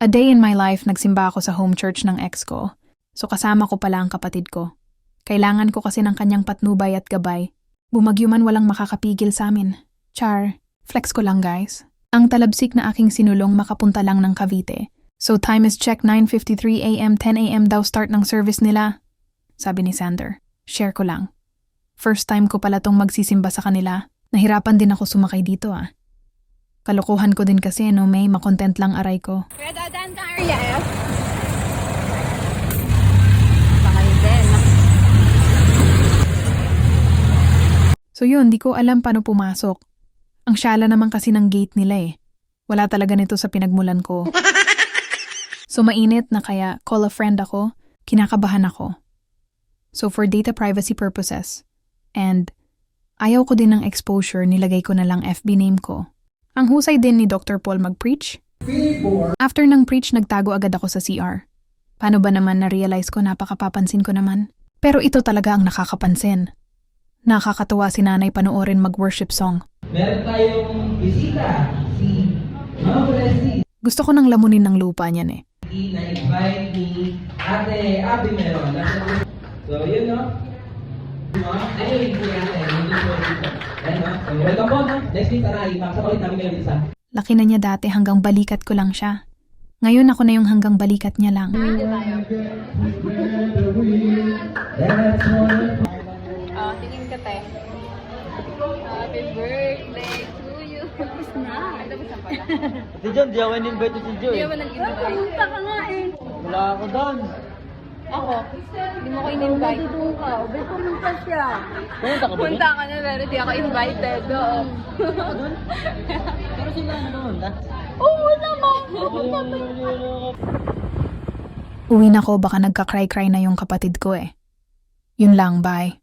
A day in my life, nagsimba ako sa home church ng ex ko. So kasama ko pala ang kapatid ko. Kailangan ko kasi ng kanyang patnubay at gabay. Bumagyo man walang makakapigil sa amin. Char, flex ko lang guys. Ang talabsik na aking sinulong makapunta lang ng Cavite. So time is check 9:53 a.m. 10 a.m. daw start ng service nila. Sabi ni Sander. Share ko lang. First time ko pala tong magsisimba sa kanila. Nahirapan din ako sumakay dito ah. Kalokohan ko din kasi no may makontent lang aray ko. Kaya dadaan ka area F? Bakal din. So yun, di ko alam paano pumasok. Ang syala naman kasi ng gate nila eh. Wala talaga nito sa pinagmulan ko. So mainit na kaya call a friend ako, kinakabahan ako. So for data privacy purposes, and ayaw ko din ng exposure, nilagay ko na lang FB name ko. Ang husay din ni Dr. Paul mag-preach. After ng preach, nagtago agad ako sa CR. Paano ba naman na-realize ko napakapapansin ko naman? Pero ito talaga ang nakakapansin. Nakakatuwa si nanay panoorin mag-worship song. Meron tayong bisita, si Mama Leslie. Gusto ko nang lamunin ng lupa niyan eh. Na-invite ni Ate Abby meron. So, yun no? Ayun, si Ate. Ayun no? So, welcome po no? Next week, aray. Makasabay namin kayo dito sa... Laki na niya dati hanggang balikat ko lang siya. Ngayon ako na yung hanggang balikat niya lang. Oh, tingin ka te. Happy birthday to you. Tapos na. Ay, tapos na pala. Si John, di ako in-invite si John. Hindi mo nag-invite. Pumunta ka nga eh. Wala ako doon. Ako? Hindi mo ko in-invite. Doon ka. Ba't pumunta siya? Pumunta ka ba doon? Punta ka na pero di ako invited. Oo. Pero sila na pumunta. Oo naman. Uwi na ko, baka nagka-cry-cry na yung kapatid ko eh. Yun lang, bye.